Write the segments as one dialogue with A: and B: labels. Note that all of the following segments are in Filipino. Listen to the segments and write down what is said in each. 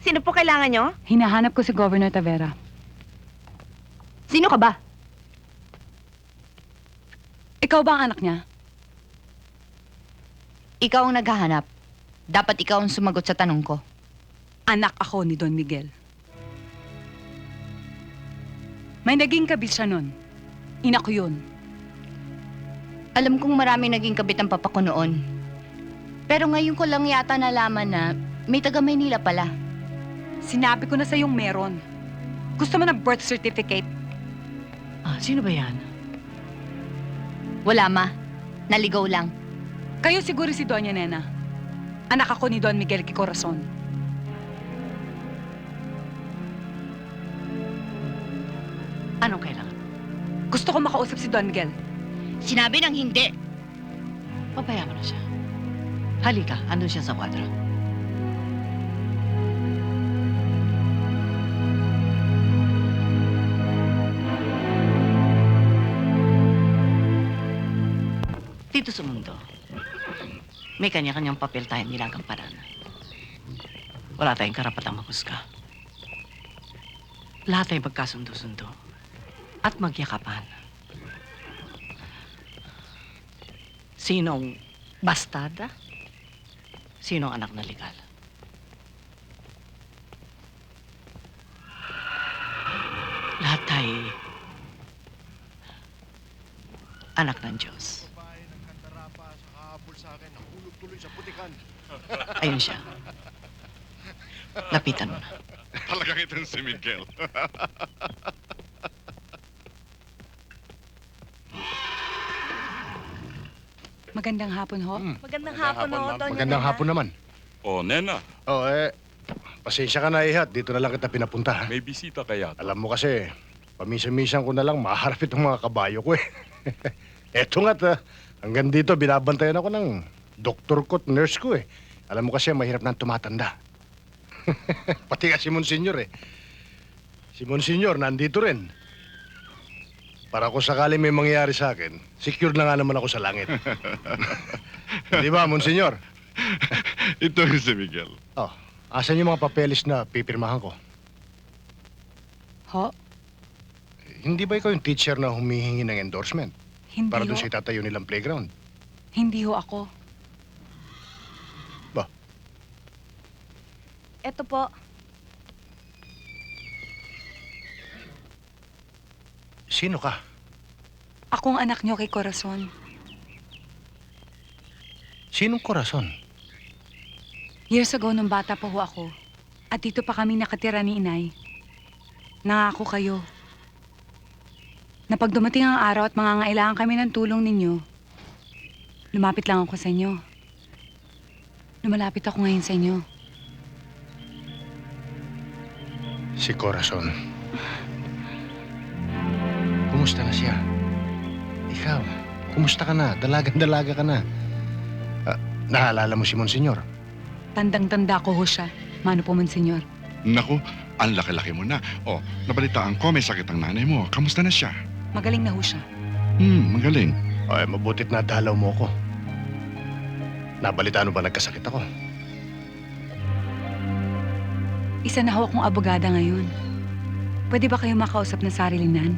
A: Sino po kailangan nyo?
B: Hinahanap ko si Governor Tavera.
A: Sino ka ba?
B: Ikaw ba ang anak niya?
C: Ikaw ang naghahanap. Dapat ikaw ang sumagot sa tanong ko.
B: Anak ako ni Don Miguel. May naging kabit siya nun. Ina ko yun.
C: Alam kong marami naging kabit ang papa ko noon. Pero ngayon ko lang yata nalaman na may taga Maynila pala.
B: Sinabi ko na sa'yong meron. Gusto mo ng birth certificate?
D: Ah, sino ba yan?
C: Wala, ma. Naligaw lang.
B: Kayo siguro si Doña Nena. Anak ako ni Don Miguel Corazon.
D: Anong kailangan?
B: Gusto ko makausap si Don Miguel.
C: Sinabi ng hindi.
D: Pabayaan mo na siya. Halika, andun siya sa kwadro. Dito sa mundo, may kanya-kanyang papel tayong ginagampanan. Wala tayong karapatang mahusga. Lahat ay magkasundo-sundo at magyakapan. Sinong bastarda? Sinong anak na legal? Lahat tayo anak ng Diyos. Ayun siya. Lapitan mo na.
E: Talagang itong si Miguel.
B: Magandang hapon ho.
A: Magandang hapon, ho, Doña
F: Magandang
A: Nena.
F: hapon naman.
E: Oh, Nena,
F: Pasensya ka na, Ihat. Dito na lang kita pinapunta.
E: may bisita kaya.
F: Alam mo kasi, paminsan-minsan ko na lang maharap itong mga kabayo ko eh. Eto nga't, hanggang dito binabantayan ako ng doktor ko at nurse ko eh. Alam mo kasi, mahirap nang tumatanda. Pati nga si Monsignor eh. Si Monsignor nandito rin. Para kung sakali may mangyayari sa akin, secure na nga naman ako sa langit. Di ba, Monsignor?
E: Ito si Miguel.
F: Oh, asan yung mga papeles na pipirmahan ko?
B: Ho?
F: Hindi ba ikaw yung teacher na humihingi ng endorsement?
B: Hindi
F: Para
B: ho.
F: doon sa itatayo nilang playground?
B: Hindi ho ako.
F: Ba?
A: Eto po.
F: Sino ka?
B: Akong anak niyo kay Corazon.
F: Sinong korason?
B: Years ago, nung bata pa ho ako, at dito pa kami nakatira ni Inay, nangako kayo na pag dumating ang araw at mangangailangan kami ng tulong ninyo, lumapit lang ako sa inyo. Lumalapit ako ngayon sa inyo.
F: Si Corazon. Kumusta na siya? Ikaw, kumusta ka na? Dalagang-dalaga ka na. Naalala mo si Monsignor?
B: Tandang-tanda ko ho siya. Mano po, Monsignor?
E: Naku, ang laki-laki mo na. Oh, nabalitaan ko may sakit ang nanay mo. Kamusta na siya?
B: Magaling na ho siya.
E: Magaling.
F: Ay, mabutit na dalaw mo ko. Nabalitaan mo ba nagkasakit ako?
B: Isa na ho akong abogada ngayon. Pwede ba kayo makausap ng sarilinan?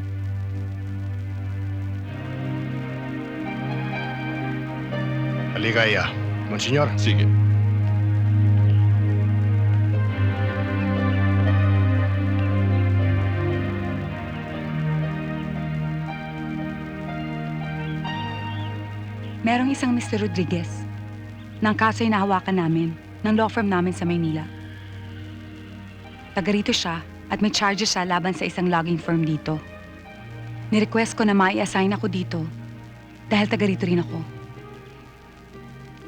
F: Halika, Monsignor.
E: Sige.
B: Merong isang Mr. Rodriguez. Nang kaso'y nahawakan namin ng law firm namin sa Maynila. Taga rito siya at may charges siya laban sa isang logging firm dito. Ni-request ko na mai-assign ako dito dahil taga rito rin ako.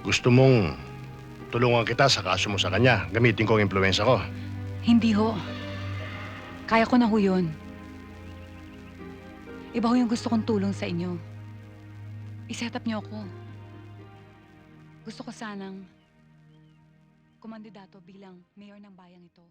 F: Gusto mong tulungan kita sa kaso mo sa kanya. Gamitin ko ang impluensya ko.
B: Hindi ho. Kaya ko na ho yun. Iba ho yung gusto kong tulong sa inyo. I-set up niyo ako. Gusto ko sanang kumandidato bilang mayor ng bayang ito.